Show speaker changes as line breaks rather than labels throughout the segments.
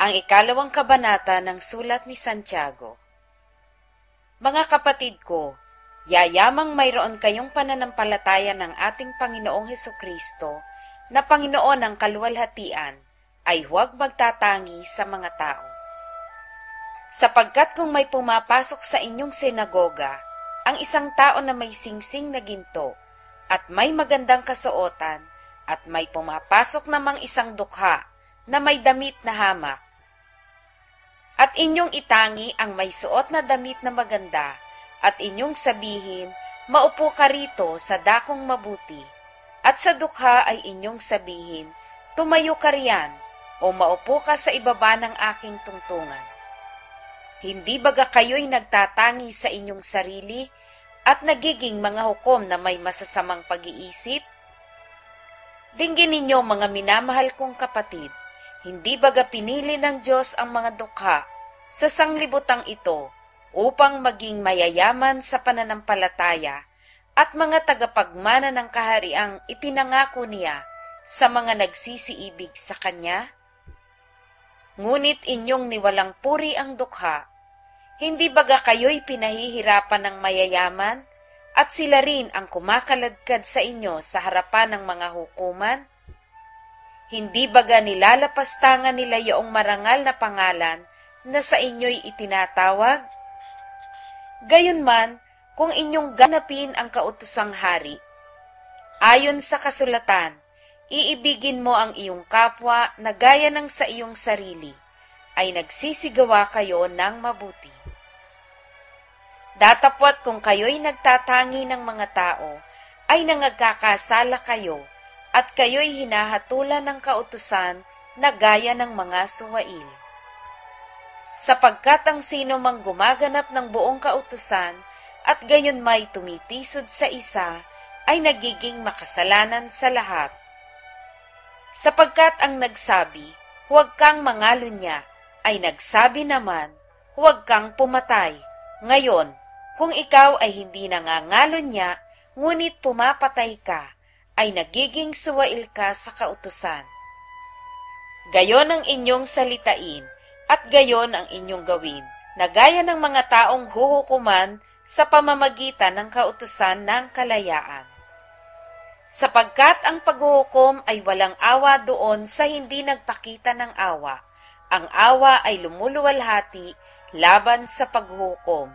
Ang ikalawang kabanata ng sulat ni Santiago. Mga kapatid ko, yayamang mayroon kayong pananampalataya ng ating Panginoong Hesukristo na Panginoon ng kaluwalhatian ay huwag magtatangi sa mga tao. Sapagkat kung may pumapasok sa inyong sinagoga, ang isang tao na may singsing na ginto at may magandang kasuotan at may pumapasok namang isang dukha na may damit na hamak, at inyong itangi ang may suot na damit na maganda, at inyong sabihin, maupo ka rito sa dakong mabuti, at sa dukha ay inyong sabihin, tumayo ka riyan, o maupo ka sa ibaba ng aking tungtungan. Hindi baga kayo'y nagtatangi sa inyong sarili, at nagiging mga hukom na may masasamang pag-iisip? Dinggin ninyo mga minamahal kong kapatid, hindi baga pinili ng Diyos ang mga dukha sa sanglibutang ito upang maging mayayaman sa pananampalataya at mga tagapagmana ng kahariang ipinangako niya sa mga nagsisiibig sa Kanya? Ngunit inyong niwalang puri ang dukha, hindi baga kayo'y pinahihirapan ng mayayaman at sila rin ang kumakaladkad sa inyo sa harapan ng mga hukuman? Hindi baga nilalapastangan nila yaong marangal na pangalan na sa inyo'y itinatawag? Gayunman, kung inyong ganapin ang kautosang hari, ayon sa kasulatan, iibigin mo ang iyong kapwa na gaya ng sa iyong sarili, ay nagsisigawa kayo ng mabuti. Datapwat kung kayo'y nagtatangi ng mga tao, ay nangagkakasala kayo, at kayo'y hinahatulan ng kautusan na gaya ng mga suwail. Sapagkat ang sino mang gumaganap ng buong kautusan at gayon may tumitisod sa isa, ay nagiging makasalanan sa lahat. Sapagkat ang nagsabi, huwag kang mangalunya, ay nagsabi naman, huwag kang pumatay. Ngayon, kung ikaw ay hindi nangangalunya, ngunit pumapatay ka, ay nagiging suwail ka sa kautusan. Gayon ang inyong salitain, at gayon ang inyong gawin, na gaya ng mga taong huhukuman sa pamamagitan ng kautusan ng kalayaan. Sapagkat ang paghuhukom ay walang awa doon sa hindi nagpakita ng awa. Ang awa ay lumuluwalhati laban sa paghuhukom.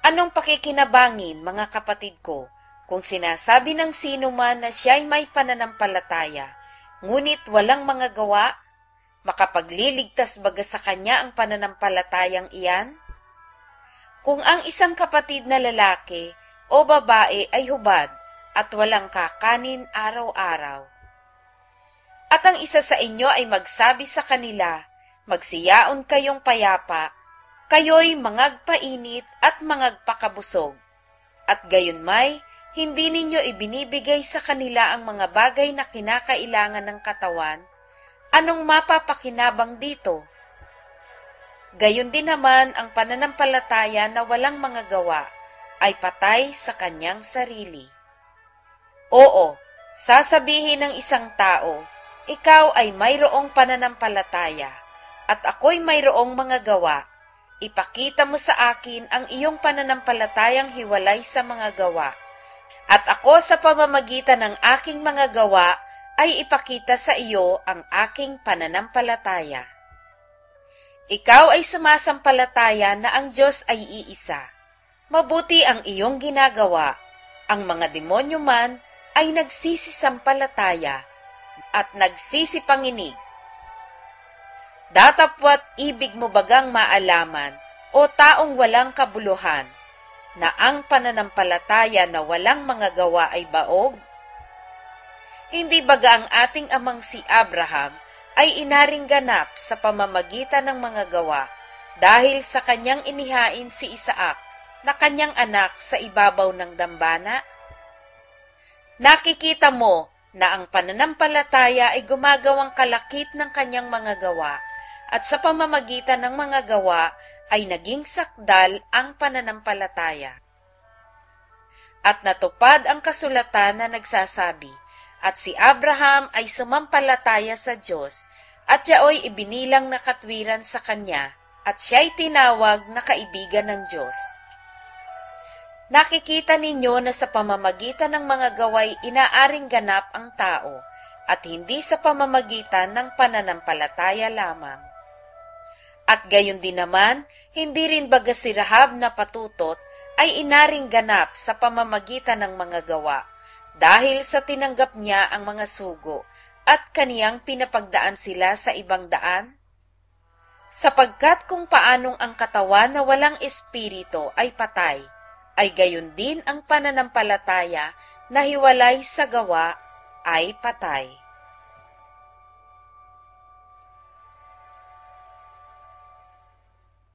Anong pakikinabangin, mga kapatid ko, kung sinasabi ng sino man na siya'y may pananampalataya, ngunit walang mga gawa, makapagliligtas baga sa kanya ang pananampalatayang iyan? Kung ang isang kapatid na lalaki o babae ay hubad at walang kakanin araw-araw, at ang isa sa inyo ay magsabi sa kanila, magsiyaon kayong payapa, kayo'y mangagpainit at mangagpakabusog, at gayunmay, hindi ninyo ibinibigay sa kanila ang mga bagay na kinakailangan ng katawan, anong mapapakinabang dito? Gayon din naman ang pananampalataya na walang mga gawa ay patay sa kanyang sarili. Oo, sasabihin ng isang tao, ikaw ay mayroong pananampalataya at ako'y mayroong mga gawa. Ipakita mo sa akin ang iyong pananampalatayang hiwalay sa mga gawa. At ako sa pamamagitan ng aking mga gawa ay ipakita sa iyo ang aking pananampalataya. Ikaw ay sumasampalataya na ang Diyos ay iisa. Mabuti ang iyong ginagawa. Ang mga demonyo man ay nagsisisampalataya at nagsisipanginig. Datapwat ibig mo bagang maalaman o taong walang kabuluhan na ang pananampalataya na walang mga gawa ay baog? Hindi baga ang ating amang si Abraham ay inaring ganap sa pamamagitan ng mga gawa dahil sa kanyang inihain si Isaac na kanyang anak sa ibabaw ng dambana? Nakikita mo na ang pananampalataya ay gumagawang kalakip ng kanyang mga gawa at sa pamamagitan ng mga gawa ay naging sakdal ang pananampalataya. At natupad ang kasulatan na nagsasabi, at si Abraham ay sumampalataya sa Diyos at siya'y ibinilang na katwiran sa kanya, at siya'y tinawag na kaibigan ng Diyos. Nakikita ninyo na sa pamamagitan ng mga gaway inaaring ganap ang tao, at hindi sa pamamagitan ng pananampalataya lamang. At gayon din naman, hindi rin baga si Rahab na patutot ay inaring ganap sa pamamagitan ng mga gawa, dahil sa tinanggap niya ang mga sugo, at kaniyang pinapagdaan sila sa ibang daan? Sapagkat kung paanong ang katawan na walang espiritu ay patay, ay gayon din ang pananampalataya na hiwalay sa gawa ay patay.